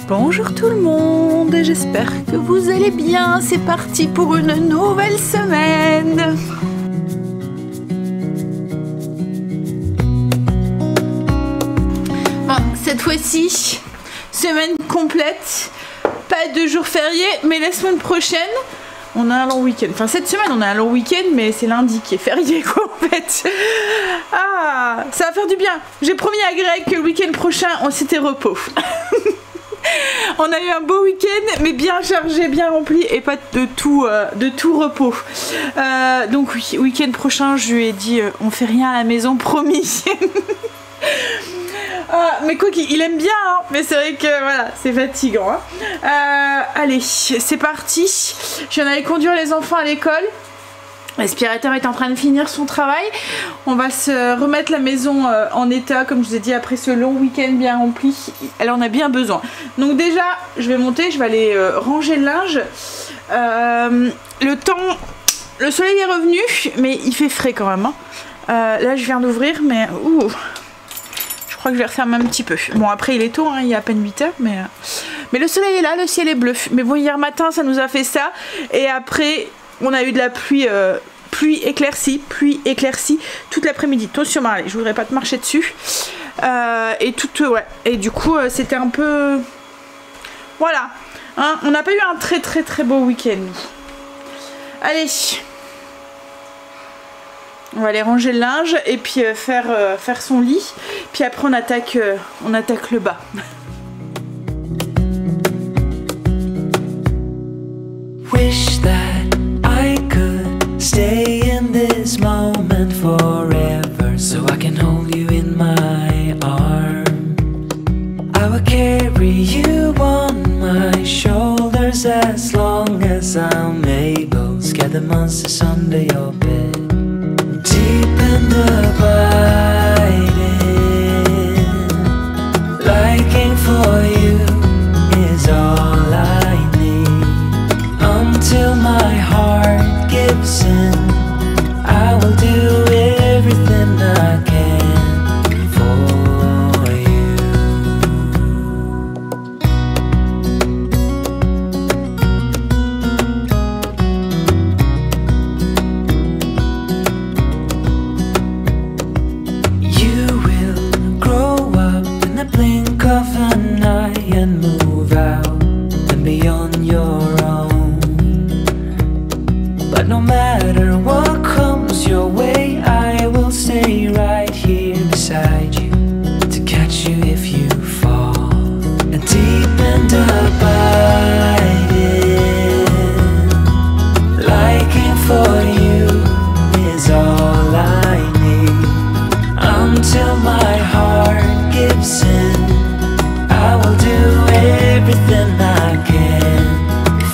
Bonjour tout le monde, j'espère que vous allez bien. C'est parti pour une nouvelle semaine. Bon, cette fois-ci, semaine complète, pas de jours fériés, mais la semaine prochaine, on a un long week-end. Enfin, cette semaine, on a un long week-end, mais c'est lundi qui est férié, quoi, en fait. Ah, ça va faire du bien. J'ai promis à Greg que le week-end prochain, c'était repos. On a eu un beau week-end, mais bien chargé, bien rempli et pas de tout repos. Donc oui, week-end prochain, je lui ai dit, on fait rien à la maison, promis. Mais quoi qu'il aime bien, hein, mais c'est vrai que voilà, c'est fatigant. Hein. Allez, c'est parti. J'en allais conduire les enfants à l'école. L'aspirateur est en train de finir son travail. On va se remettre la maison en état, comme je vous ai dit, après ce long week-end bien rempli. Elle en a bien besoin. Donc déjà, je vais monter, je vais aller ranger le linge. Le soleil est revenu, mais il fait frais quand même. Hein. Là, je viens d'ouvrir, mais je crois que je vais refermer un petit peu. Bon, après, il est tôt, hein, il y a à peine 8 h, mais le soleil est là, le ciel est bleu. Mais bon, hier matin, ça nous a fait ça. Et après, on a eu de la pluie, pluie éclaircie toute l'après-midi. Attention, Marley, je voudrais pas te marcher dessus. Ouais. Et du coup, c'était un peu... Voilà. Hein, on n'a pas eu un très beau week-end. Allez. On va aller ranger le linge et puis faire son lit. Puis après, on attaque le bas. Wish that I could stay in this moment forever, so I can hold you in my arms. I will carry you on my shoulders as long as I'm able. Scare the monsters under your bed. Deep and abiding, liking for you is all I need. Until my heart gives in, I will do everything I can for you. You will grow up in the blink of an eye and move out and beyond your own. But no matter what comes your way, I will stay right here beside you to catch you if you fall. And deep and abiding, liking for you is all I need. Until my heart gives in, I will do everything I can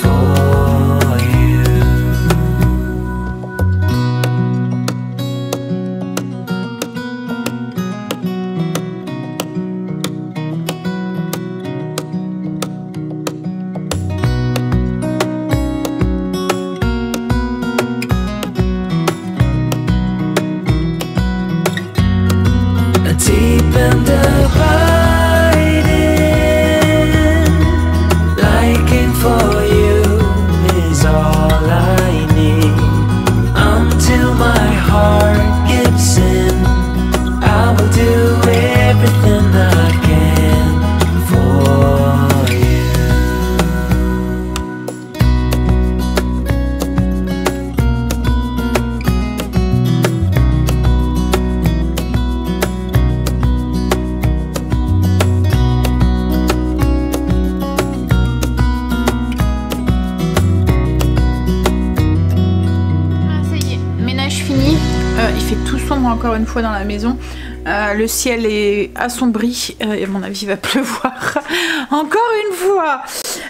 for you. Deep and abiding, liking for you is all I need. Until my heart gives in, I will do everything I can for you. Il fait tout sombre encore une fois dans la maison. Le ciel est assombri et à mon avis il va pleuvoir encore une fois.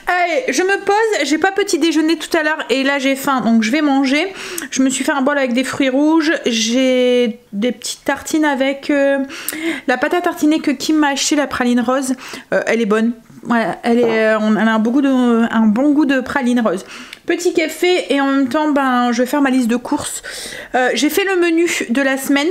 Allez, je me pose, j'ai pas petit déjeuner tout à l'heure et là j'ai faim donc je vais manger. Je me suis fait un bol avec des fruits rouges, j'ai des petites tartines avec la pâte à tartiner que Kim m'a acheté, la praline rose. Elle est bonne. Voilà, elle a un bon goût de praline rose. Petit café et en même temps je vais faire ma liste de courses. J'ai fait le menu de la semaine.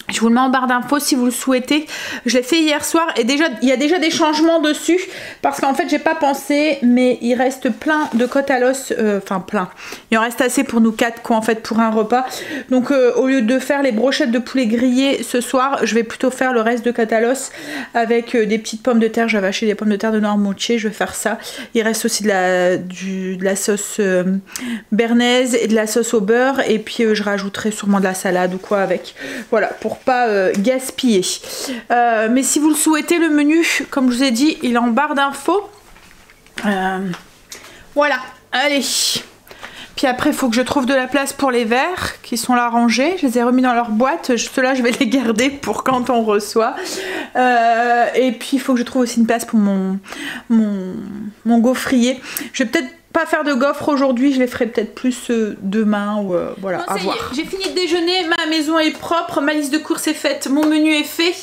Je vous le mets en barre d'infos si vous le souhaitez. Je l'ai fait hier soir et déjà il y a déjà des changements dessus parce qu'en fait j'ai pas pensé, mais il reste plein de côtes à l'os, enfin plein. Il en reste assez pour nous 4 quoi en fait pour un repas. Donc au lieu de faire les brochettes de poulet grillées ce soir, je vais plutôt faire le reste de côtes à l'os avec des petites pommes de terre. J'avais acheté des pommes de terre de Noirmoutier, je vais faire ça. Il reste aussi de la sauce béarnaise et de la sauce au beurre et puis je rajouterai sûrement de la salade ou quoi avec. Voilà, pour pas gaspiller. Mais si vous le souhaitez, le menu, comme je vous ai dit, il est en barre d'infos. Voilà, allez. Puis après, il faut que je trouve de la place pour les verres qui sont là rangés. Je les ai remis dans leur boîte. Ceux-là, je vais les garder pour quand on reçoit. Et puis, il faut que je trouve aussi une place pour mon gaufrier. Je vais peut-être pas faire de gaufres aujourd'hui, je les ferai peut-être plus demain ou voilà, à voir. J'ai fini de déjeuner, ma maison est propre, ma liste de courses est faite, mon menu est fait.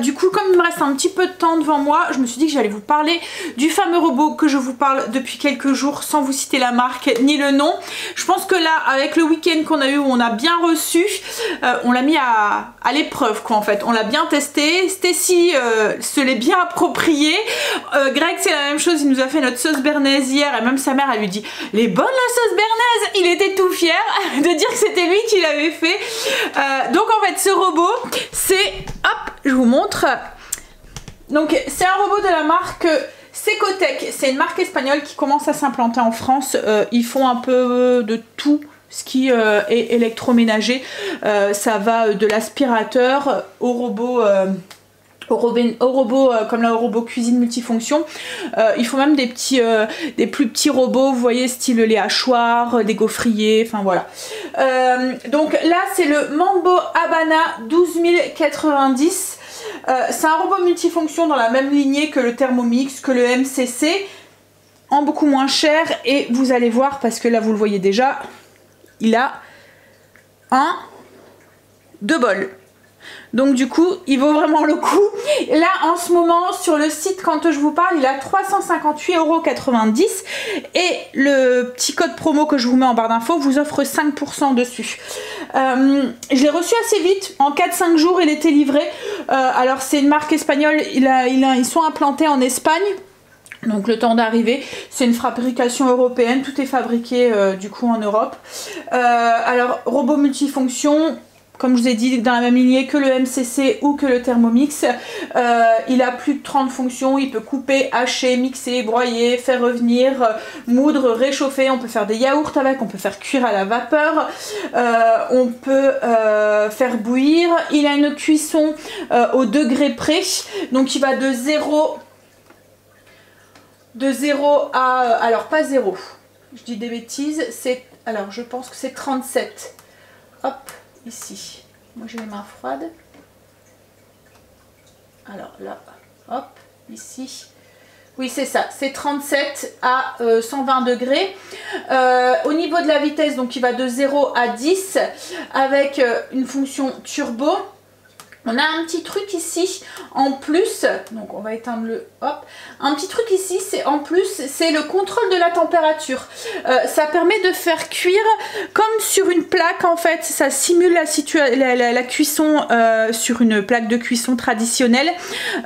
Du coup, comme il me reste un petit peu de temps devant moi, je me suis dit que j'allais vous parler du fameux robot que je vous parle depuis quelques jours sans vous citer la marque ni le nom. Je pense que là, avec le week-end qu'on a eu où on a bien reçu, on l'a mis à l'épreuve quoi en fait. On l'a bien testé, Stacy se l'est bien approprié. Greg c'est la même chose, il nous a fait notre sauce béarnaise hier et même sa mère elle lui dit les bonnes la sauce béarnaise, il était tout fier de dire que c'était lui qui l'avait fait. Donc en fait ce robot c'est, hop je vous montre, donc c'est un robot de la marque Secotec, c'est une marque espagnole qui commence à s'implanter en France. Ils font un peu de tout ce qui est électroménager, ça va de l'aspirateur au robot comme le robot cuisine multifonction. Il faut même des plus petits robots, vous voyez, style les hachoirs, des gaufriers, enfin voilà. Donc là c'est le Mambo Habana 12090. C'est un robot multifonction dans la même lignée que le Thermomix, que le MCC, en beaucoup moins cher, et vous allez voir parce que là vous le voyez déjà, il a 2 bols. Donc du coup, il vaut vraiment le coup. Là, en ce moment, sur le site, quand je vous parle, il a 358,90 € et le petit code promo que je vous mets en barre d'infos vous offre 5% dessus. Je l'ai reçu assez vite, en 4-5 jours, il était livré. Alors c'est une marque espagnole, ils sont implantés en Espagne. Donc le temps d'arriver, c'est une fabrication européenne, tout est fabriqué du coup en Europe. Alors robot multifonction, comme je vous ai dit, dans la même lignée que le MCC ou que le Thermomix. Il a plus de 30 fonctions, il peut couper, hacher, mixer, broyer, faire revenir, moudre, réchauffer, on peut faire des yaourts avec, on peut faire cuire à la vapeur, on peut faire bouillir. Il a une cuisson au degré près, donc il va de 0 à... alors pas 0, je dis des bêtises, c'est... alors je pense que c'est 37. Hop, ici. Moi j'ai les mains froides. Alors là, hop, ici. Oui c'est ça, c'est 37 à 120 degrés. Au niveau de la vitesse, donc il va de 0 à 10 avec une fonction turbo. On a un petit truc ici en plus, donc on va éteindre le hop. Un petit truc ici, c'est en plus, c'est le contrôle de la température. Ça permet de faire cuire comme sur une plaque en fait. Ça simule la cuisson sur une plaque de cuisson traditionnelle.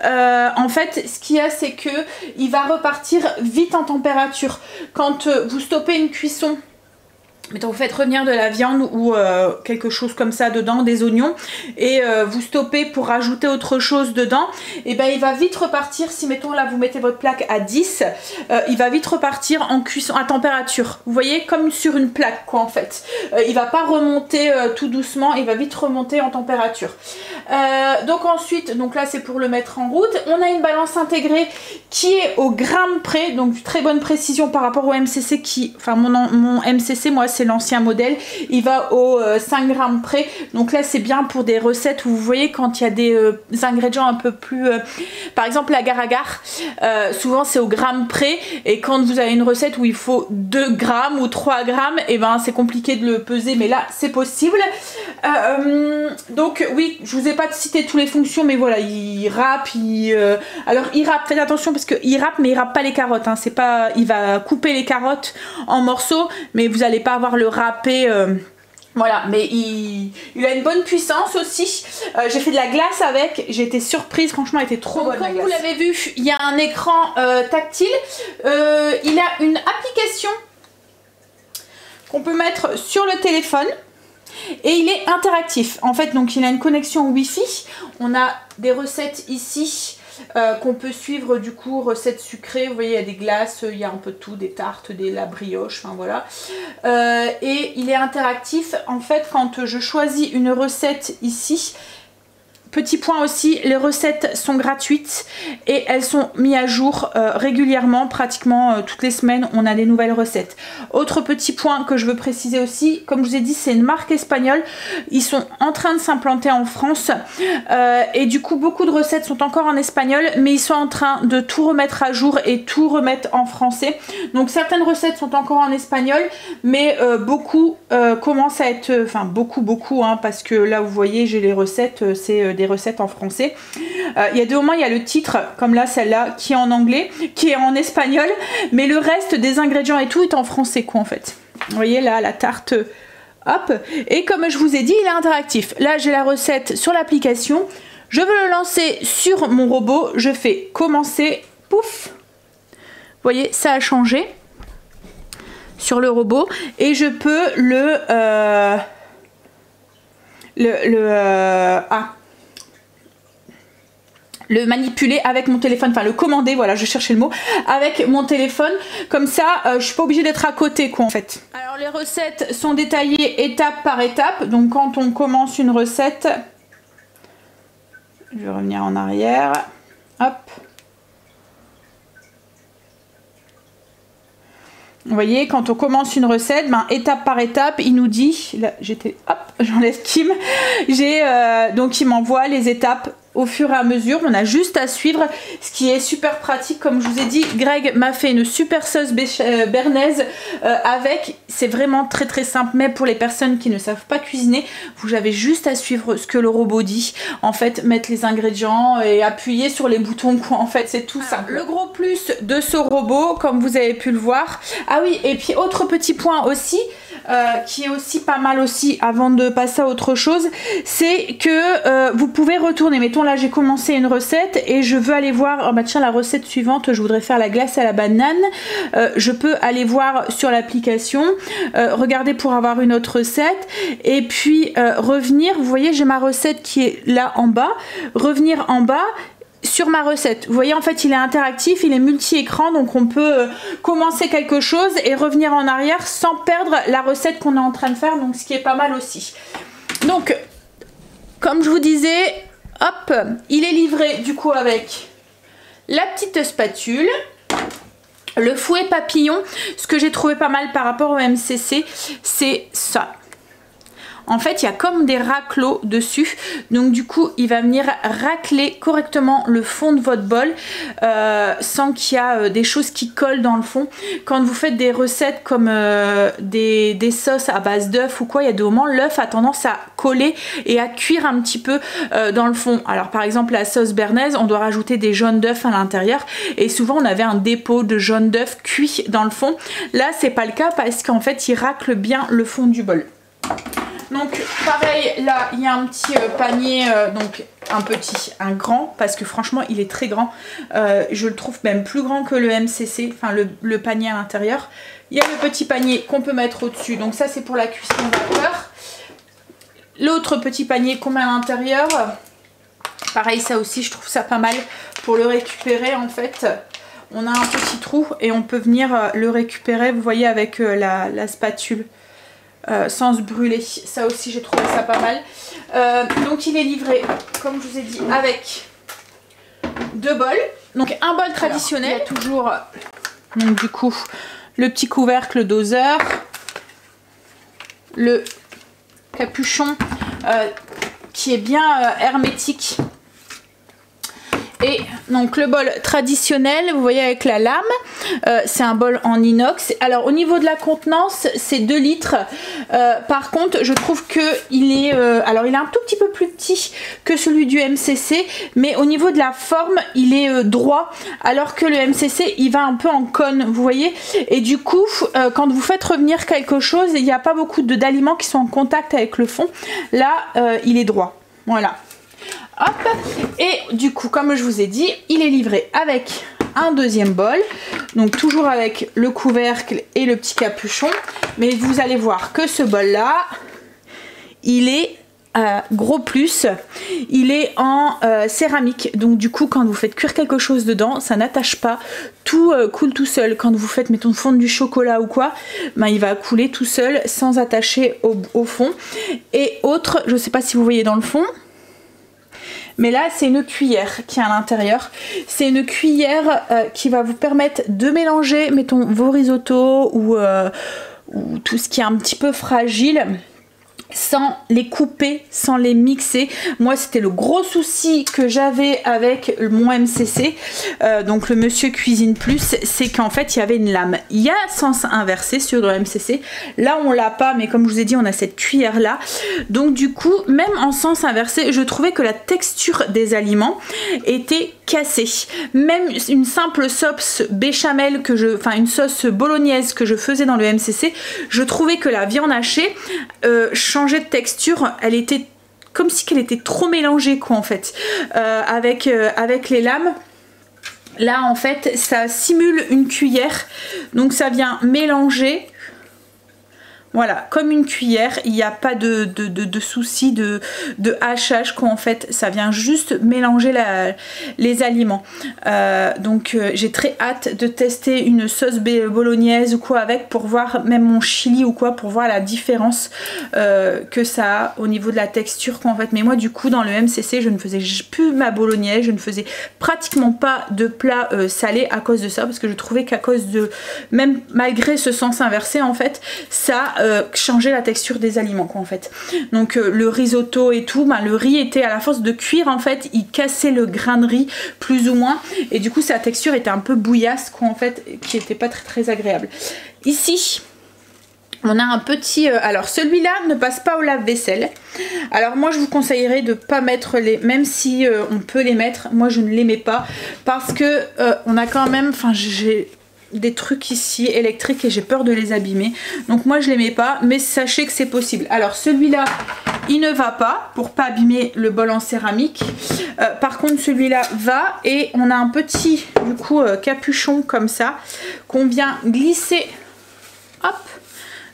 En fait, ce qu'il y a, c'est que il va repartir vite en température. Quand vous stoppez une cuisson, mettons, vous faites revenir de la viande ou quelque chose comme ça dedans, des oignons, et vous stoppez pour rajouter autre chose dedans, et ben il va vite repartir. Si mettons là vous mettez votre plaque à 10, il va vite repartir en cuisson à température. Vous voyez, comme sur une plaque quoi en fait. Il va pas remonter tout doucement, il va vite remonter en température. Donc ensuite, donc là c'est pour le mettre en route. On a une balance intégrée qui est au gramme près, donc très bonne précision par rapport au MCC qui, enfin mon MCC moi c'est l'ancien modèle, il va au 5 grammes près. Donc là c'est bien pour des recettes où vous voyez quand il y a des ingrédients un peu plus, par exemple la agar-agar, souvent c'est au gramme près, et quand vous avez une recette où il faut 2 grammes ou 3 grammes, et ben c'est compliqué de le peser, mais là c'est possible. Donc oui, je vous ai pas cité toutes les fonctions, mais voilà, il râpe, alors il râpe, faites attention parce que il râpe, mais il râpe pas les carottes, hein. C'est pas, il va couper les carottes en morceaux, mais vous allez pas avoir le râpé Voilà, mais il a une bonne puissance aussi. J'ai fait de la glace avec, j'ai été surprise, franchement elle était trop bonne. Comme vous l'avez vu, il y a un écran tactile. Il a une application qu'on peut mettre sur le téléphone. Et il est interactif. En fait, donc il a une connexion Wi-Fi. On a des recettes ici qu'on peut suivre, du coup, recettes sucrées. Vous voyez, il y a des glaces, il y a un peu de tout, des tartes, la brioche, enfin voilà. Et il est interactif. En fait, quand je choisis une recette ici, petit point aussi, les recettes sont gratuites et elles sont mises à jour régulièrement, pratiquement toutes les semaines on a des nouvelles recettes. Autre petit point que je veux préciser aussi, comme je vous ai dit, c'est une marque espagnole, ils sont en train de s'implanter en France et du coup beaucoup de recettes sont encore en espagnol, mais ils sont en train de tout remettre à jour et tout remettre en français. Donc certaines recettes sont encore en espagnol, mais beaucoup commencent à être, enfin beaucoup hein, parce que là vous voyez j'ai les recettes, c'est des recettes en français. Il y a des moments, il y a le titre, comme là celle-là, qui est en anglais, qui est en espagnol, mais le reste des ingrédients et tout est en français quoi en fait. Vous voyez là la tarte, hop, et comme je vous ai dit, il est interactif. Là j'ai la recette sur l'application, je veux le lancer sur mon robot, je fais commencer, pouf, vous voyez ça a changé sur le robot et je peux le manipuler avec mon téléphone, enfin le commander, voilà je cherchais le mot, avec mon téléphone, comme ça je suis pas obligée d'être à côté quoi en fait. Alors les recettes sont détaillées étape par étape, donc quand on commence une recette, je vais revenir en arrière, hop. Vous voyez, quand on commence une recette, ben, étape par étape, il nous dit, là j'étais, hop, j'enlève Kim, donc il m'envoie les étapes au fur et à mesure, on a juste à suivre, ce qui est super pratique. Comme je vous ai dit, Greg m'a fait une super sauce bernaise avec, c'est vraiment très simple, mais pour les personnes qui ne savent pas cuisiner, vous avez juste à suivre ce que le robot dit, en fait mettre les ingrédients et appuyer sur les boutons quoi, en fait c'est tout simple. Le gros plus de ce robot, comme vous avez pu le voir, ah oui, et puis autre petit point aussi, qui est aussi pas mal aussi avant de passer à autre chose, c'est que vous pouvez retourner, mettons là j'ai commencé une recette et je veux aller voir, oh bah tiens la recette suivante je voudrais faire la glace à la banane, je peux aller voir sur l'application, regarder pour avoir une autre recette et puis revenir, vous voyez j'ai ma recette qui est là en bas, revenir en bas sur ma recette. Vous voyez en fait il est interactif, il est multi-écran, donc on peut commencer quelque chose et revenir en arrière sans perdre la recette qu'on est en train de faire, donc ce qui est pas mal aussi. Donc comme je vous disais, hop, il est livré du coup avec la petite spatule, le fouet papillon. Ce que j'ai trouvé pas mal par rapport au MCC, c'est ça. En fait, il y a comme des raclots dessus. Donc du coup, il va venir racler correctement le fond de votre bol sans qu'il y a des choses qui collent dans le fond. Quand vous faites des recettes comme des sauces à base d'œufs ou quoi, il y a des moments, l'œuf a tendance à coller et à cuire un petit peu dans le fond. Alors par exemple, la sauce bernaise, on doit rajouter des jaunes d'œufs à l'intérieur. Et souvent, on avait un dépôt de jaunes d'œufs cuits dans le fond. Là, c'est pas le cas parce qu'en fait, il racle bien le fond du bol. Donc pareil, là il y a un petit panier, donc un petit, un grand, parce que franchement il est très grand, je le trouve même plus grand que le MCC, enfin le panier à l'intérieur. Il y a le petit panier qu'on peut mettre au-dessus, donc ça c'est pour la cuisson vapeur. L'autre petit panier qu'on met à l'intérieur, pareil ça aussi je trouve ça pas mal pour le récupérer en fait. On a un petit trou et on peut venir le récupérer, vous voyez avec la spatule. Sans se brûler, ça aussi j'ai trouvé ça pas mal. Donc il est livré comme je vous ai dit avec deux bols, donc un bol traditionnel. Alors, il y a toujours donc du coup le petit couvercle doseur, le capuchon qui est bien hermétique et Donc le bol traditionnel, vous voyez avec la lame, c'est un bol en inox. Alors au niveau de la contenance, c'est 2 litres. Par contre, je trouve que il est, alors il est un tout petit peu plus petit que celui du MCC, mais au niveau de la forme, il est droit, alors que le MCC, il va un peu en cône, vous voyez. Et du coup, quand vous faites revenir quelque chose, il n'y a pas beaucoup d'aliments qui sont en contact avec le fond. Là, il est droit. Voilà. Hop, et du coup, comme je vous ai dit, il est livré avec un deuxième bol, donc toujours avec le couvercle et le petit capuchon, mais vous allez voir que ce bol là, il est gros plus, il est en céramique, donc du coup quand vous faites cuire quelque chose dedans, ça n'attache pas, tout coule tout seul. Quand vous faites, mettons, fondre du chocolat ou quoi, ben, il va couler tout seul sans attacher au fond. Et autre, je sais pas si vous voyez dans le fond, mais là c'est une cuillère qui est à l'intérieur. C'est une cuillère qui va vous permettre de mélanger, mettons, vos risottos ou tout ce qui est un petit peu fragile, sans les couper, sans les mixer. Moi c'était le gros souci que j'avais avec mon MCC, donc le Monsieur Cuisine Plus, c'est qu'en fait il y avait une lame. Il y a sens inversé sur le MCC, là on l'a pas, mais comme je vous ai dit, on a cette cuillère là, donc du coup même en sens inversé, je trouvais que la texture des aliments était cassée. Même une simple sauce béchamel que je, enfin une sauce bolognaise que je faisais dans le MCC, je trouvais que la viande hachée changeait de texture, elle était comme si qu'elle était trop mélangée quoi en fait, avec les lames. Là en fait ça simule une cuillère, donc ça vient mélanger. Voilà, comme une cuillère, il n'y a pas de souci de hachage quoi en fait, ça vient juste mélanger les aliments. Donc j'ai très hâte de tester une sauce bolognaise ou quoi avec, pour voir même mon chili ou quoi, pour voir la différence que ça a au niveau de la texture quoi en fait. Mais moi du coup dans le MCC je ne faisais plus ma bolognaise, je ne faisais pratiquement pas de plat salé à cause de ça, parce que je trouvais qu'à cause de, même malgré ce sens inversé en fait, ça changer la texture des aliments quoi en fait. Donc le risotto et tout, ben, le riz était à la force de cuire en fait, il cassait le grain de riz plus ou moins, et du coup sa texture était un peu bouillasse quoi en fait, qui était pas très agréable. Ici on a un petit, alors celui-là ne passe pas au lave-vaisselle. Alors moi je vous conseillerais de pas mettre les, même si on peut les mettre, moi je ne les mets pas, parce que on a quand même, enfin j'ai des trucs ici électriques et j'ai peur de les abîmer, donc moi je les mets pas, mais sachez que c'est possible. Alors celui-là il ne va pas, pour pas abîmer le bol en céramique, par contre celui-là va, et on a un petit du coup capuchon comme ça qu'on vient glisser, hop,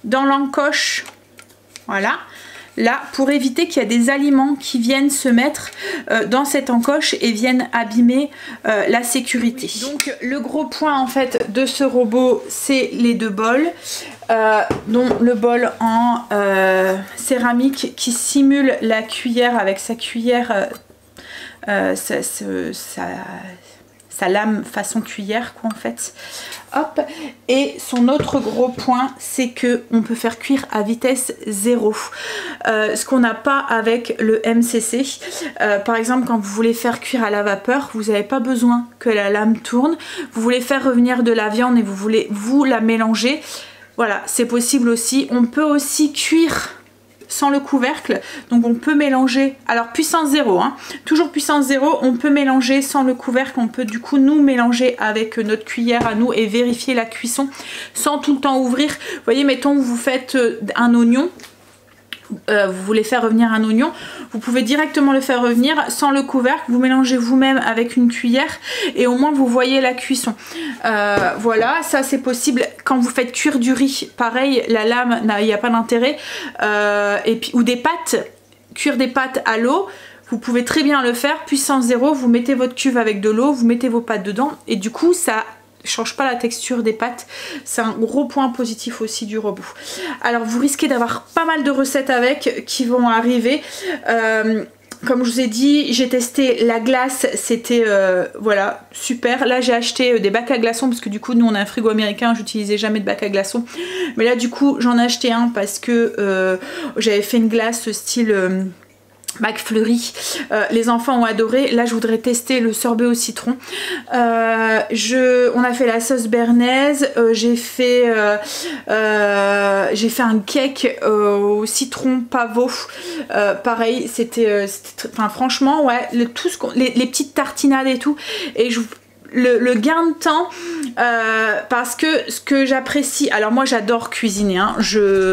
dans l'encoche, voilà, là, pour éviter qu'il y ait des aliments qui viennent se mettre dans cette encoche et viennent abîmer la sécurité. Donc le gros point en fait de ce robot, c'est les 2 bols, dont le bol en céramique qui simule la cuillère avec sa cuillère, sa lame façon cuillère quoi en fait. Hop, et son autre gros point, c'est que on peut faire cuire à vitesse 0, ce qu'on n'a pas avec le MCC. Par exemple, quand vous voulez faire cuire à la vapeur, vous n'avez pas besoin que la lame tourne. Vous voulez faire revenir de la viande et vous voulez vous la mélanger, voilà, c'est possible aussi. On peut aussi cuire sans le couvercle, donc on peut mélanger, alors puissance 0 hein, toujours puissance 0, on peut mélanger sans le couvercle, on peut du coup nous mélanger avec notre cuillère à nous et vérifier la cuisson sans tout le temps ouvrir. Vous voyez, mettons vous faites un oignon, vous voulez faire revenir un oignon, vous pouvez directement le faire revenir sans le couvercle, vous mélangez vous-même avec une cuillère et au moins vous voyez la cuisson. Voilà, ça c'est possible. Quand vous faites cuire du riz, pareil, la lame, il n'y a pas d'intérêt, et puis, ou des pâtes, cuire des pâtes à l'eau, vous pouvez très bien le faire, puissance 0, vous mettez votre cuve avec de l'eau, vous mettez vos pâtes dedans et du coup ça change pas la texture des pâtes. C'est un gros point positif aussi du robot. Alors vous risquez d'avoir pas mal de recettes avec qui vont arriver. Comme je vous ai dit, j'ai testé la glace, c'était voilà, super. Là j'ai acheté des bacs à glaçons parce que du coup nous on a un frigo américain, j'utilisais jamais de bac à glaçons. Mais là du coup j'en ai acheté un parce que j'avais fait une glace style McFlurry, les enfants ont adoré. Là je voudrais tester le sorbet au citron. On a fait la sauce béarnaise, j'ai fait un cake au citron pavot, pareil c'était enfin franchement ouais, les petites tartinades et tout, et le gain de temps, parce que ce que j'apprécie, alors moi j'adore cuisiner, hein,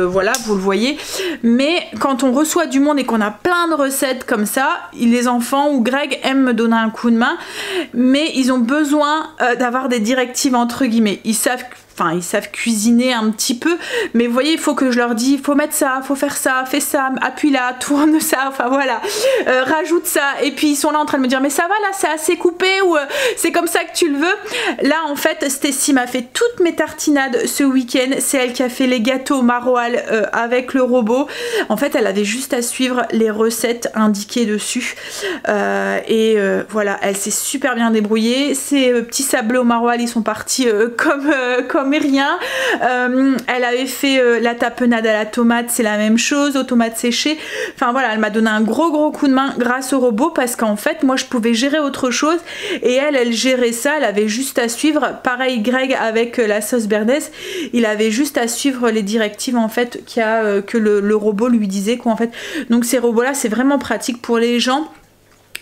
voilà, vous le voyez, mais quand on reçoit du monde et qu'on a plein de recettes comme ça, les enfants ou Greg aiment me donner un coup de main, mais ils ont besoin d'avoir des directives entre guillemets. Ils savent cuisiner un petit peu, mais vous voyez, il faut que je leur dise, il faut mettre ça, faut faire ça, fais ça, appuie là, tourne ça, enfin voilà, rajoute ça, et puis ils sont là en train de me dire mais ça va là, c'est assez coupé, ou c'est comme ça que tu le veux. Là en fait Stécie m'a fait toutes mes tartinades ce week-end, c'est elle qui a fait les gâteaux maroilles avec le robot. En fait elle avait juste à suivre les recettes indiquées dessus, voilà, elle s'est super bien débrouillée. Ces petits sablés au maroilles ils sont partis comme rien. Elle avait fait la tapenade à la tomate, c'est la même chose, aux tomates séchées. Enfin voilà, elle m'a donné un gros coup de main grâce au robot, parce qu'en fait moi je pouvais gérer autre chose et elle gérait ça, elle avait juste à suivre. Pareil Greg avec la sauce béarnaise, il avait juste à suivre les directives en fait que le robot lui disait quoi en fait. Donc ces robots là c'est vraiment pratique pour les gens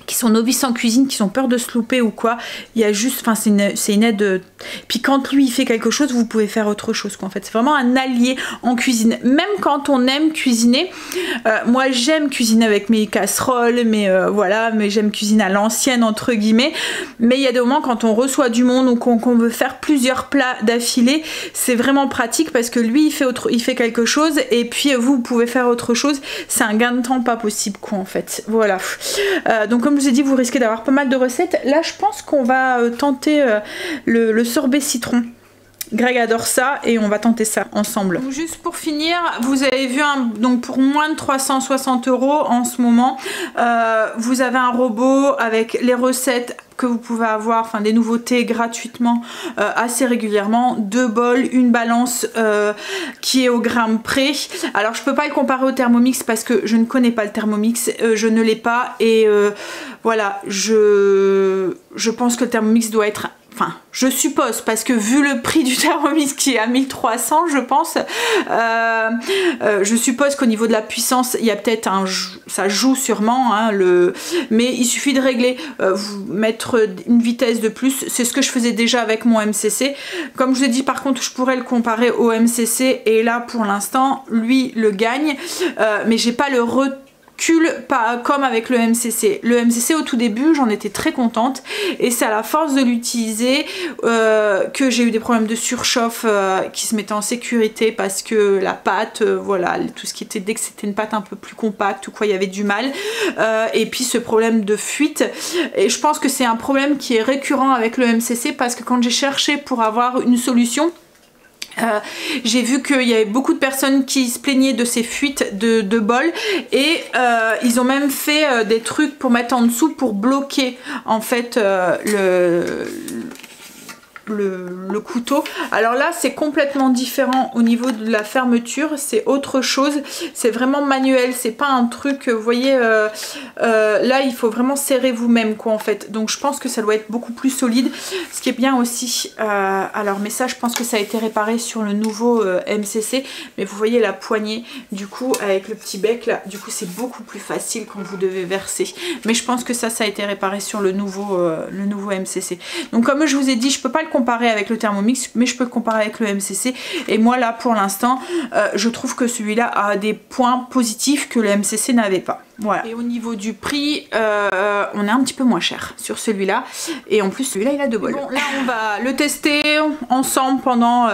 qui sont novices en cuisine, qui ont peur de se louper ou quoi. Il y a juste, enfin c'est une aide. Puis quand lui il fait quelque chose, vous pouvez faire autre chose quoi en fait. C'est vraiment un allié en cuisine. Même quand on aime cuisiner, moi j'aime cuisiner avec mes casseroles, mais voilà, mais j'aime cuisiner à l'ancienne entre guillemets. Mais il y a des moments quand on reçoit du monde ou qu'on veut faire plusieurs plats d'affilée, c'est vraiment pratique parce que lui il fait quelque chose et puis vous pouvez faire autre chose. C'est un gain de temps pas possible quoi en fait. Voilà. Donc comme je vous ai dit, vous risquez d'avoir pas mal de recettes. Là je pense qu'on va tenter le sorbet citron. Greg adore ça et on va tenter ça ensemble. Donc juste pour finir, vous avez vu donc pour moins de 360 € en ce moment, vous avez un robot avec les recettes que vous pouvez avoir, enfin des nouveautés gratuitement assez régulièrement, 2 bols, une balance qui est au gramme près. Alors je peux pas le comparer au Thermomix parce que je ne connais pas le Thermomix, je ne l'ai pas et voilà, je pense que le Thermomix doit être, enfin je suppose, parce que vu le prix du Thermomix qui est à 1300 je pense, je suppose qu'au niveau de la puissance il y a peut-être ça joue sûrement hein, mais il suffit de régler, mettre une vitesse de plus. C'est ce que je faisais déjà avec mon MCC. Comme je vous ai dit, par contre je pourrais le comparer au MCC et là pour l'instant lui le gagne, mais j'ai pas le recul pas comme avec le MCC. Le MCC au tout début j'en étais très contente et c'est à la force de l'utiliser que j'ai eu des problèmes de surchauffe qui se mettaient en sécurité parce que la pâte, voilà, tout ce qui était, dès que c'était une pâte un peu plus compacte ou quoi, il y avait du mal, et puis ce problème de fuite, et je pense que c'est un problème qui est récurrent avec le MCC parce que quand j'ai cherché pour avoir une solution, j'ai vu qu'il y avait beaucoup de personnes qui se plaignaient de ces fuites de bol et ils ont même fait des trucs pour mettre en dessous pour bloquer en fait le couteau. Alors là c'est complètement différent au niveau de la fermeture, c'est autre chose, c'est vraiment manuel, c'est pas un truc, vous voyez, là il faut vraiment serrer vous-même quoi en fait, donc je pense que ça doit être beaucoup plus solide. Ce qui est bien aussi, alors mais ça je pense que ça a été réparé sur le nouveau MCC, mais vous voyez la poignée du coup avec le petit bec là, du coup c'est beaucoup plus facile quand vous devez verser, mais je pense que ça a été réparé sur le nouveau MCC. Donc comme je vous ai dit, je peux pas le comparer avec le Thermomix, mais je peux le comparer avec le MCC et moi là pour l'instant je trouve que celui-là a des points positifs que le MCC n'avait pas. Voilà. Et au niveau du prix, on est un petit peu moins cher sur celui-là. Et en plus, celui-là, il a 2 bols. Bon, là, on va le tester ensemble pendant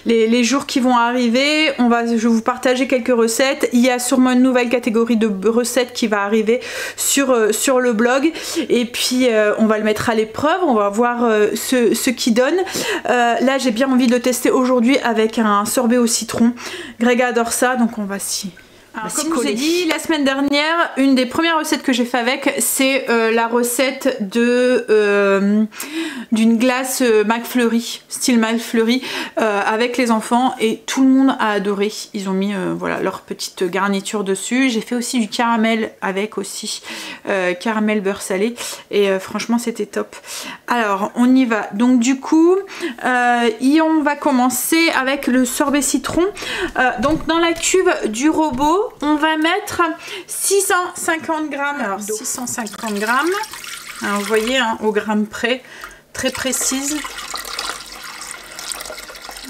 les jours qui vont arriver. Je vais vous partager quelques recettes. Il y a sûrement une nouvelle catégorie de recettes qui va arriver sur le blog. Et puis, on va le mettre à l'épreuve. On va voir ce qui donne. Là, j'ai bien envie de le tester aujourd'hui avec un sorbet au citron. Greg adore ça, donc on va s'y Alors, comme je vous ai dit, la semaine dernière, une des premières recettes que j'ai fait avec, c'est la recette d'une glace McFlurry, style McFlurry, avec les enfants, et tout le monde a adoré. Ils ont mis voilà, leur petite garniture dessus. J'ai fait aussi du caramel avec aussi, caramel beurre salé, et franchement c'était top. Alors on y va. Donc du coup, on va commencer avec le sorbet citron. Donc dans la cuve du robot, on va mettre 650 grammes. Alors 650 grammes, alors, vous voyez hein, au gramme près, très précise.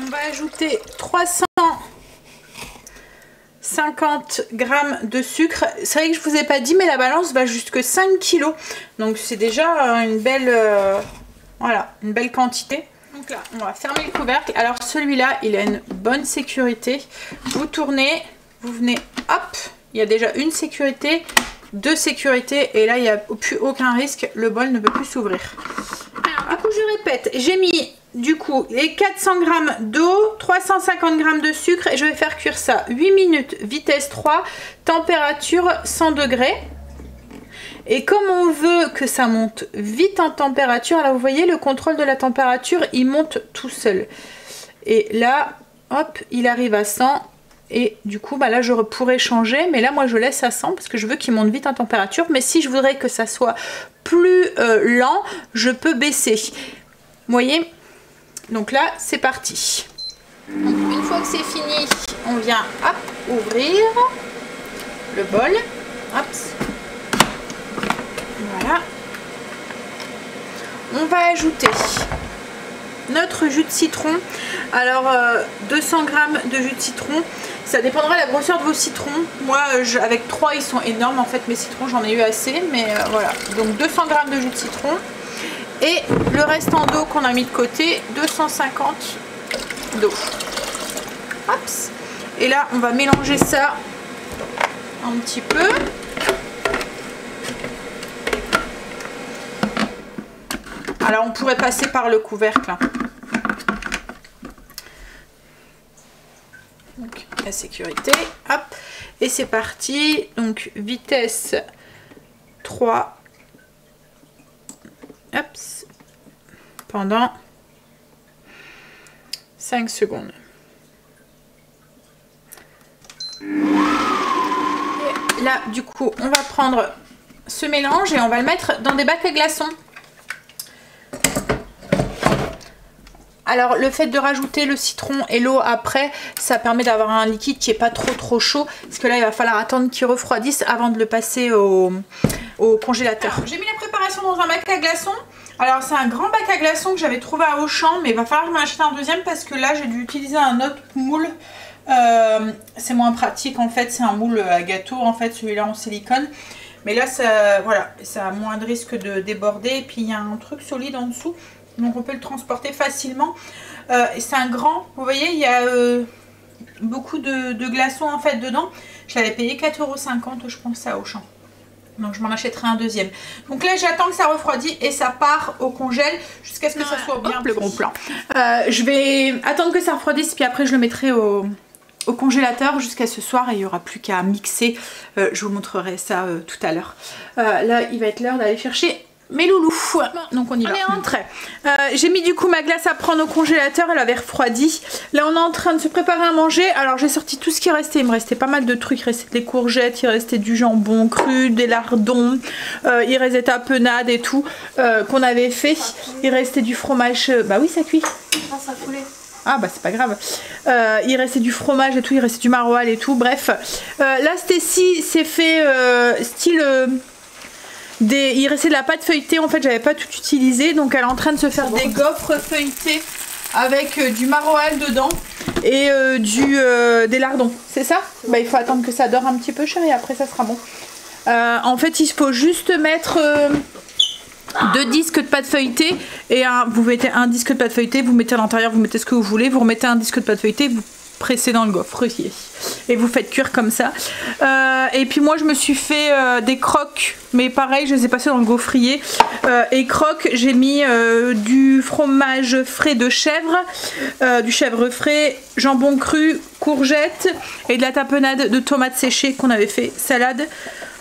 On va ajouter 350 grammes de sucre. C'est vrai que je vous ai pas dit, mais la balance va jusque 5 kg. Donc c'est déjà une belle, voilà, une belle quantité. Donc là, on va fermer le couvercle. Alors celui-là, il a une bonne sécurité. Vous tournez, vous venez, hop, il y a déjà une sécurité, deux sécurités, et là, il n'y a plus aucun risque. Le bol ne peut plus s'ouvrir. Alors, du coup, je répète, j'ai mis du coup les 400 g d'eau, 350 g de sucre, et je vais faire cuire ça 8 minutes, vitesse 3, température 100 degrés. Et comme on veut que ça monte vite en température, alors vous voyez le contrôle de la température, il monte tout seul. Et là, hop, il arrive à 100. Et du coup, bah là, je pourrais changer. Mais là, moi, je laisse à 100 parce que je veux qu'il monte vite en température. Mais si je voudrais que ça soit plus lent, je peux baisser. Vous voyez? Donc là, c'est parti. Donc, une fois que c'est fini, on vient, hop, ouvrir le bol. Hop. Voilà. On va ajouter notre jus de citron. Alors 200 g de jus de citron. Ça dépendra de la grosseur de vos citrons. Moi avec 3 ils sont énormes en fait, mes citrons j'en ai eu assez, mais voilà. Donc 200 g de jus de citron. Et le restant d'eau qu'on a mis de côté, 250 d'eau. Hop. Et là on va mélanger ça un petit peu. Alors on pourrait passer par le couvercle. Donc la sécurité, hop, et c'est parti. Donc vitesse 3, hop, pendant 5 secondes. Et là du coup on va prendre ce mélange et on va le mettre dans des bacs à glaçons. Alors le fait de rajouter le citron et l'eau après, ça permet d'avoir un liquide qui n'est pas trop chaud. Parce que là il va falloir attendre qu'il refroidisse avant de le passer au congélateur. J'ai mis la préparation dans un bac à glaçons. Alors c'est un grand bac à glaçons que j'avais trouvé à Auchan. Mais il va falloir que je m'en achète un deuxième parce que là j'ai dû utiliser un autre moule. C'est moins pratique en fait, c'est un moule à gâteau en fait, celui-là en silicone. Mais là ça, voilà, ça a moins de risque de déborder. Et puis il y a un truc solide en dessous. Donc on peut le transporter facilement. C'est un grand, vous voyez, il y a beaucoup de glaçons en fait dedans. Je l'avais payé 4,50 €, je pense, à Auchan. Donc je m'en achèterai un deuxième. Donc là j'attends que ça refroidit et ça part au congèle jusqu'à ce que ça soit bien le bon plan. Je vais attendre que ça refroidisse puis après je le mettrai au congélateur jusqu'à ce soir et il n'y aura plus qu'à mixer. Je vous montrerai ça tout à l'heure. Là il va être l'heure d'aller chercher mes loulous. Donc on y va. On est rentré. J'ai mis du coup ma glace à prendre au congélateur, elle avait refroidi. Là on est en train de se préparer à manger. Alors j'ai sorti tout ce qui restait, il me restait pas mal de trucs. Il restait des courgettes, il restait du jambon cru, des lardons, il restait tapenade et tout qu'on avait fait. Il restait du fromage, bah oui ça cuit. Ah, ça coulait. Ah bah c'est pas grave. Il restait du fromage et tout, il restait du maroilles et tout, bref. Là Stécie s'est fait style... il restait de la pâte feuilletée, en fait j'avais pas tout utilisé, donc elle est en train de se faire des gaufres feuilletées avec du maroilles dedans et des lardons, c'est ça? Bah il faut attendre que ça dore un petit peu chérie, après ça sera bon. En fait il faut juste mettre 2 disques de pâte feuilletée et vous mettez un disque de pâte feuilletée, vous mettez à l'intérieur, vous mettez ce que vous voulez, vous remettez un disque de pâte feuilletée, vous pressez dans le gaufrier et vous faites cuire comme ça. Et puis moi je me suis fait des croques, mais pareil je les ai passés dans le gaufrier. Et croques, j'ai mis du fromage frais de chèvre, du chèvre frais, jambon cru, courgettes et de la tapenade de tomates séchées qu'on avait fait, salade,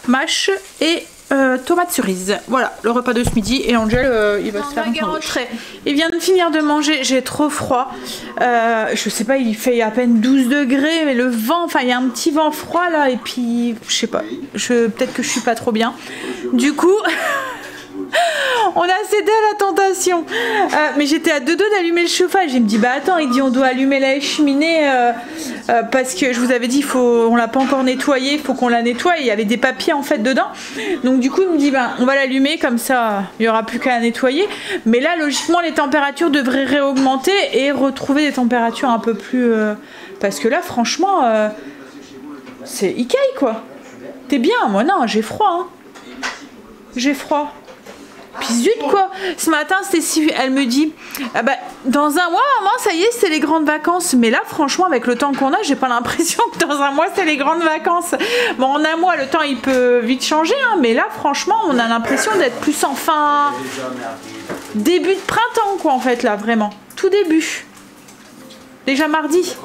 mâche et tomates cerises. Voilà le repas de ce midi. Et Angel il va se faire un sandwich. Il vient de finir de manger, j'ai trop froid, je sais pas, il fait à peine 12 degrés mais le vent, enfin il y a un petit vent froid là et puis je sais pas, peut-être que je suis pas trop bien du coup. On a cédé à la tentation, mais j'étais à deux doigts d'allumer le chauffage. Il me dit bah attends, il dit on doit allumer la cheminée parce que je vous avais dit on l'a pas encore nettoyé, il faut qu'on la nettoie. Il y avait des papiers en fait dedans, donc du coup il me dit bah on va l'allumer comme ça, il y aura plus qu'à la nettoyer. Mais là logiquement les températures devraient réaugmenter et retrouver des températures un peu plus parce que là franchement c'est Ikei quoi. T'es bien, moi non, j'ai froid hein. J'ai froid. Puis zut quoi, ce matin Stécie elle me dit ah bah, dans un mois maman ça y est c'est les grandes vacances. Mais là franchement avec le temps qu'on a j'ai pas l'impression que dans un mois c'est les grandes vacances. Bon en un mois le temps il peut vite changer hein, mais là franchement on a l'impression d'être plus en fin début de printemps quoi en fait là vraiment. Tout début. Déjà mardi.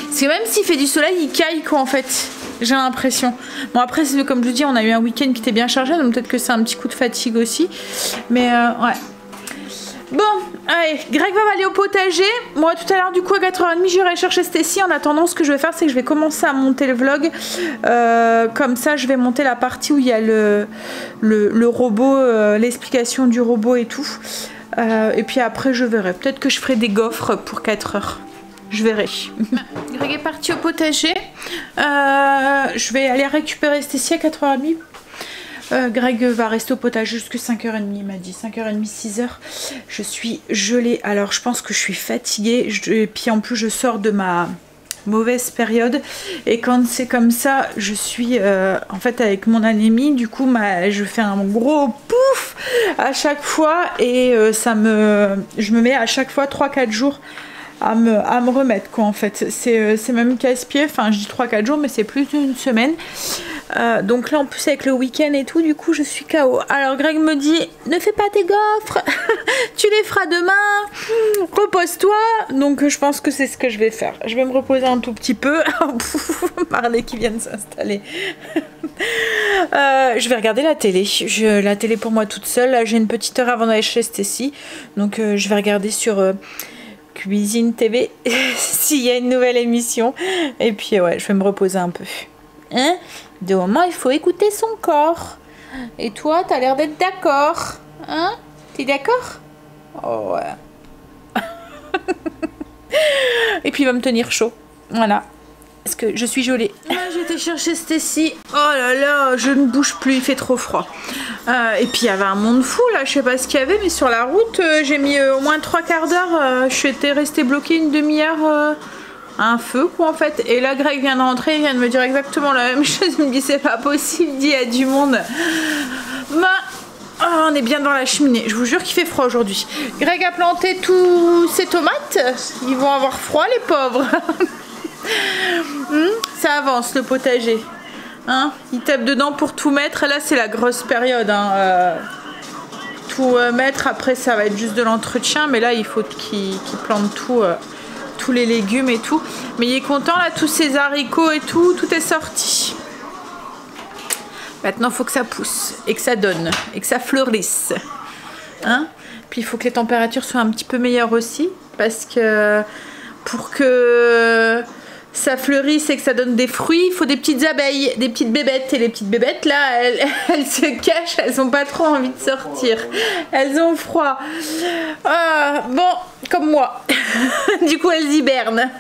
Parce que même s'il fait du soleil il caille quoi en fait. J'ai l'impression. Bon après comme je vous dis on a eu un week-end qui était bien chargé donc peut-être que c'est un petit coup de fatigue aussi. Mais ouais. Bon allez Greg va aller au potager. Moi tout à l'heure du coup à 4h30 j'irai chercher Stécie. En attendant ce que je vais faire c'est que je vais commencer à monter le vlog. Comme ça je vais monter la partie où il y a le robot, l'explication du robot et tout. Et puis après je verrai. Peut-être que je ferai des gaufres pour 4h. Je verrai. Greg est parti au potager. Je vais aller récupérer Stécie à 4h30. Greg va rester au potager jusqu'à 5h30. Il m'a dit 5h30, 6h. Je suis gelée. Alors je pense que je suis fatiguée. Et puis en plus je sors de ma mauvaise période. Et quand c'est comme ça, je suis en fait avec mon anémie. Du coup je fais un gros pouf à chaque fois. Et je me mets à chaque fois 3-4 jours à me remettre quoi en fait. C'est même casse-pied, enfin je dis 3-4 jours mais c'est plus d'une semaine. Donc là en plus avec le week-end et tout du coup je suis KO. Alors Greg me dit ne fais pas tes gaufres, tu les feras demain, repose-toi. Donc je pense que c'est ce que je vais faire. Je vais me reposer un tout petit peu. Marley qui vient de s'installer. Je vais regarder la télé. La télé pour moi toute seule. Là j'ai une petite heure avant d'aller chez Stécie. Donc je vais regarder sur Cuisine TV s'il y a une nouvelle émission. Et puis ouais je vais me reposer un peu. Hein? De moment il faut écouter son corps. Et toi t'as l'air d'être d'accord. Hein? T'es d'accord? Oh ouais. Et puis il va me tenir chaud. Voilà. Parce que je suis gelée. J'ai été chercher Stécie. Oh là là, je ne bouge plus, il fait trop froid. Et puis il y avait un monde fou là, je sais pas ce qu'il y avait, mais sur la route, j'ai mis au moins 3/4 d'heure. Je suis restée bloquée une demi-heure à un feu quoi en fait. Et là Greg vient de rentrer, il vient de me dire exactement la même chose. Il me dit c'est pas possible, il dit il y a du monde. Oh, on est bien dans la cheminée, je vous jure qu'il fait froid aujourd'hui. Greg a planté tous ses tomates, ils vont avoir froid les pauvres. Ça avance le potager hein, il tape dedans pour tout mettre. Là c'est la grosse période hein. Tout mettre après ça va être juste de l'entretien mais là il faut qu'il plante tout, tous les légumes et tout. Mais il est content là, tous ces haricots et tout est sorti. Maintenant il faut que ça pousse et que ça donne et que ça fleurisse hein. Puis il faut que les températures soient un petit peu meilleures aussi parce que pour que ça fleurisse et que ça donne des fruits, il faut des petites abeilles, des petites bébêtes. Et les petites bébêtes là, elles se cachent, elles n'ont pas trop envie de sortir. Elles ont froid. Bon, comme moi. Du coup, elles hibernent.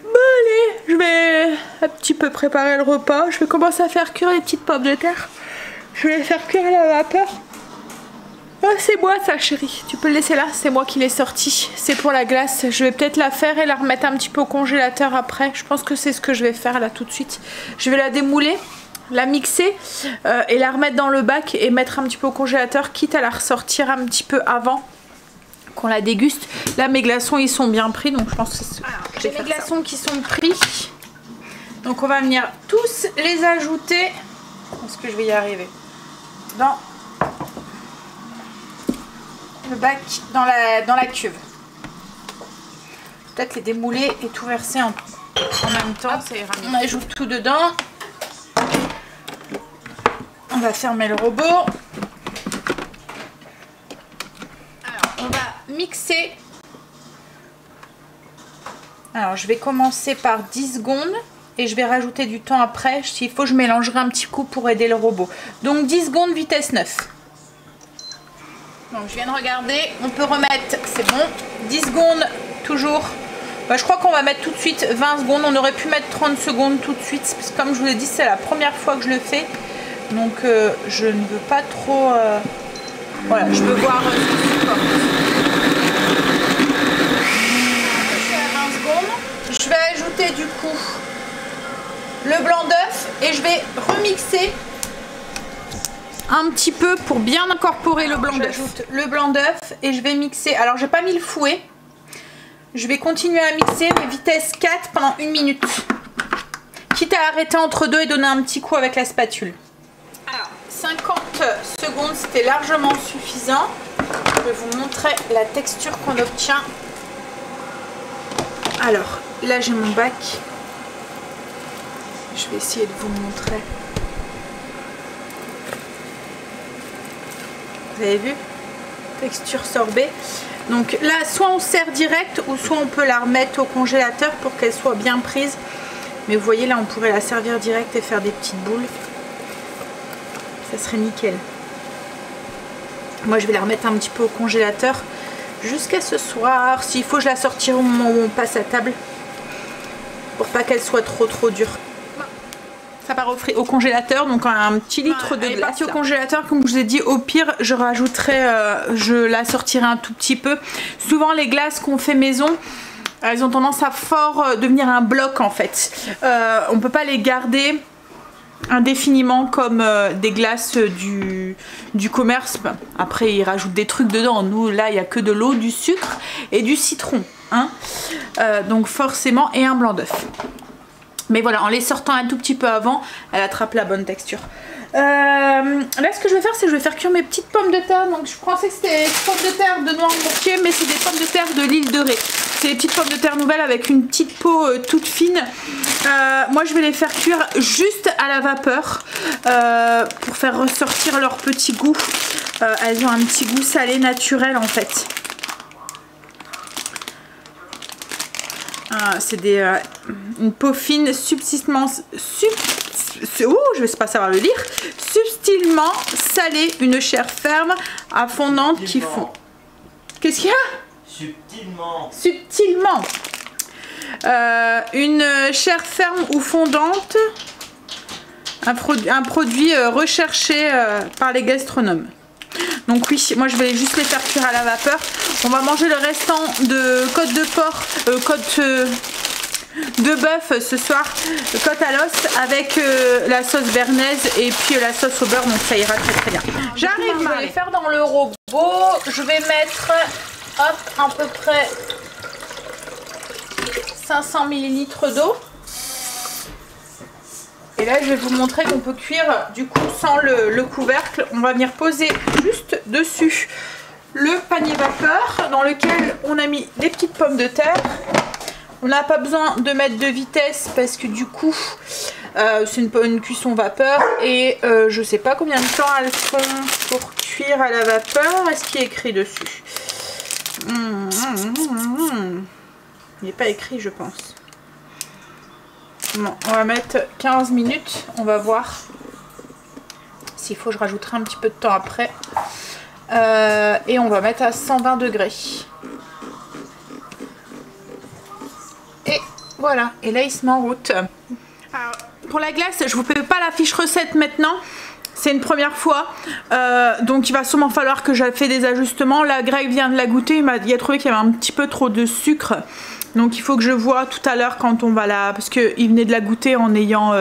Bon allez, je vais un petit peu préparer le repas. Je vais commencer à faire cuire les petites pommes de terre. Je vais les faire cuire à la vapeur. Oh, c'est moi ça chérie, tu peux le laisser là, c'est moi qui l'ai sorti. C'est pour la glace, je vais peut-être la faire et la remettre un petit peu au congélateur après. Je pense que c'est ce que je vais faire là tout de suite. Je vais la démouler, la mixer et la remettre dans le bac et mettre un petit peu au congélateur, quitte à la ressortir un petit peu avant qu'on la déguste. Là mes glaçons ils sont bien pris, donc je pense que j'ai mes glaçons qui sont pris. Donc on va venir tous les ajouter. Est-ce que je vais y arriver? Dans le bac, dans la cuve. Peut-être les démouler et tout verser en même temps. Ça ira mieux. On ajoute tout dedans. On va fermer le robot. Alors on va mixer. Alors je vais commencer par 10 secondes. Et je vais rajouter du temps après. S'il faut, je mélangerai un petit coup pour aider le robot. Donc 10 secondes, vitesse 9. Donc je viens de regarder. On peut remettre, c'est bon. 10 secondes, toujours. Bah, je crois qu'on va mettre tout de suite 20 secondes. On aurait pu mettre 30 secondes tout de suite. Parce que comme je vous l'ai dit, c'est la première fois que je le fais. Donc je ne veux pas trop... Voilà, je veux voir ce qui supporte. Je suis à 20 secondes. Je vais ajouter du coup... le blanc d'œuf et je vais remixer un petit peu pour bien incorporer le blanc d'œuf. J'ajoute le blanc d'œuf et je vais mixer. Alors j'ai pas mis le fouet. Je vais continuer à mixer mais vitesse 4 pendant 1 minute. Quitte à arrêter entre deux et donner un petit coup avec la spatule. Alors 50 secondes c'était largement suffisant. Je vais vous montrer la texture qu'on obtient. Alors là j'ai mon bac. Je vais essayer de vous montrer. Vous avez vu? Texture sorbet. Donc là, soit on sert direct ou soit on peut la remettre au congélateur pour qu'elle soit bien prise. Mais vous voyez, là, on pourrait la servir direct et faire des petites boules. Ça serait nickel. Moi, je vais la remettre un petit peu au congélateur jusqu'à ce soir. S'il faut, je la sortirai au moment où on passe à table pour pas qu'elle soit trop dure. Ça part au congélateur, donc un petit litre de glace. Au congélateur, comme je vous ai dit, au pire, je rajouterai, je la sortirai un tout petit peu. Souvent, les glaces qu'on fait maison, elles ont tendance à fort devenir un bloc en fait. On peut pas les garder indéfiniment comme des glaces du commerce. Après, ils rajoutent des trucs dedans. Nous, là, il n'y a que de l'eau, du sucre et du citron. Hein, donc forcément, et un blanc d'œuf. Mais voilà, en les sortant un tout petit peu avant, elle attrape la bonne texture. Là, ce que je vais faire, c'est que je vais faire cuire mes petites pommes de terre. Donc, je pensais que c'était des pommes de terre de Noirmoutier, mais c'est des pommes de terre de l'île de Ré. C'est des petites pommes de terre nouvelles avec une petite peau toute fine. Moi, je vais les faire cuire juste à la vapeur pour faire ressortir leur petit goût. Elles ont un petit goût salé naturel en fait. C'est une peau fine subtilement je vais pas savoir le lire, subtilement salée, une chair ferme à fondante qui fond. Qu'est-ce qu'il y a? Subtilement. Une chair ferme ou fondante, un produit recherché par les gastronomes. Donc oui, moi je vais juste les faire cuire à la vapeur. On va manger le restant de côte de porc, côte de bœuf ce soir, côte à l'os avec la sauce bernaise et puis la sauce au beurre, donc ça ira très très bien. J'arrive, je vais les faire dans le robot. Je vais mettre à peu près 500 ml d'eau. Et là, je vais vous montrer qu'on peut cuire du coup sans le couvercle. On va venir poser juste dessus le panier vapeur dans lequel on a mis les petites pommes de terre. On n'a pas besoin de mettre de vitesse parce que du coup, c'est une cuisson vapeur. Et je sais pas combien de temps elles font pour cuire à la vapeur. Est-ce qu'il est écrit dessus? Il n'est pas écrit, je pense. Bon, on va mettre 15 minutes, on va voir. S'il faut, je rajouterai un petit peu de temps après. Et on va mettre à 120 degrés. Et voilà, et là il se met en route. Alors, pour la glace, je vous fais pas la fiche recette maintenant. C'est une première fois, donc il va sûrement falloir que j'aie fait des ajustements. Là, Greg vient de la goûter, il a trouvé qu'il y avait un petit peu trop de sucre. Donc il faut que je vois tout à l'heure quand on va la... Parce qu'il venait de la goûter en ayant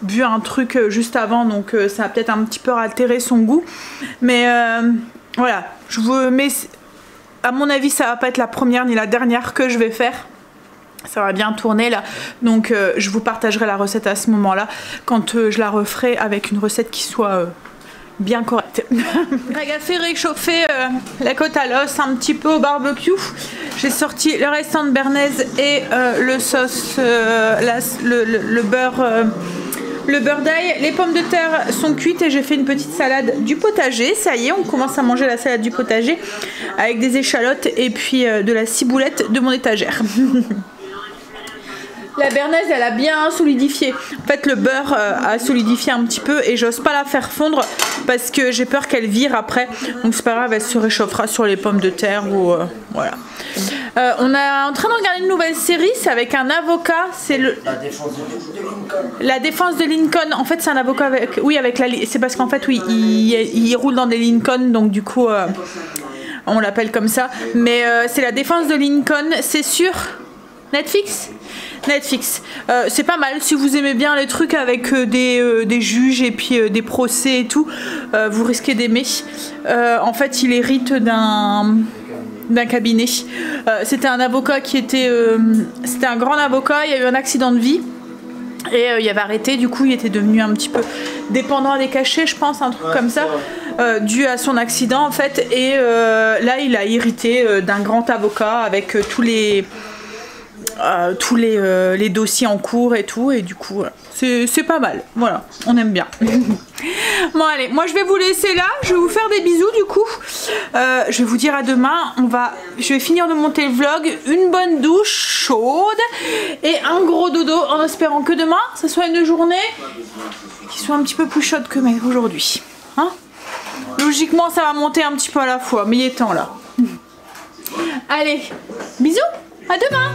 bu un truc juste avant, donc ça a peut-être un petit peu altéré son goût. Mais voilà, je vous mets... à mon avis ça va pas être la première ni la dernière que je vais faire. Ça va bien tourner là, donc je vous partagerai la recette à ce moment là quand je la referai avec une recette qui soit bien correcte. Greg a fait réchauffer la côte à l'os un petit peu au barbecue. J'ai sorti le restant de béarnaise et le sauce, le beurre. Le beurre d'ail, les pommes de terre sont cuites et j'ai fait une petite salade du potager. Ça y est, on commence à manger la salade du potager avec des échalotes et puis de la ciboulette de mon étagère. La béarnaise, elle a bien solidifié. En fait, le beurre a solidifié un petit peu et j'ose pas la faire fondre parce que j'ai peur qu'elle vire après. Donc c'est pas grave, elle se réchauffera sur les pommes de terre ou voilà. On est en train de regarder une nouvelle série, c'est avec un avocat, c'est La défense de Lincoln. La défense de Lincoln. En fait, c'est un avocat avec, oui, avec la, c'est parce qu'en fait, oui, il roule dans des Lincoln, donc du coup, on l'appelle comme ça. Mais c'est la défense de Lincoln. C'est sur Netflix. Netflix, c'est pas mal si vous aimez bien les trucs avec des juges et puis des procès et tout, vous risquez d'aimer. En fait, il hérite d'un cabinet. C'était un avocat qui était c'était un grand avocat, il y a eu un accident de vie et il avait arrêté, du coup il était devenu un petit peu dépendant des cachets, je pense, un truc comme ça, dû à son accident en fait, et là il a hérité d'un grand avocat avec tous les dossiers en cours et tout, et du coup c'est pas mal, voilà, on aime bien. Bon allez, moi je vais vous laisser là, je vais vous faire des bisous du coup, je vais vous dire à demain, je vais finir de monter le vlog, une bonne douche chaude et un gros dodo en espérant que demain ça soit une journée qui soit un petit peu plus chaude que aujourd'hui, hein. Logiquement ça va monter un petit peu à la fois, mais il est temps là. Allez, bisous, à demain.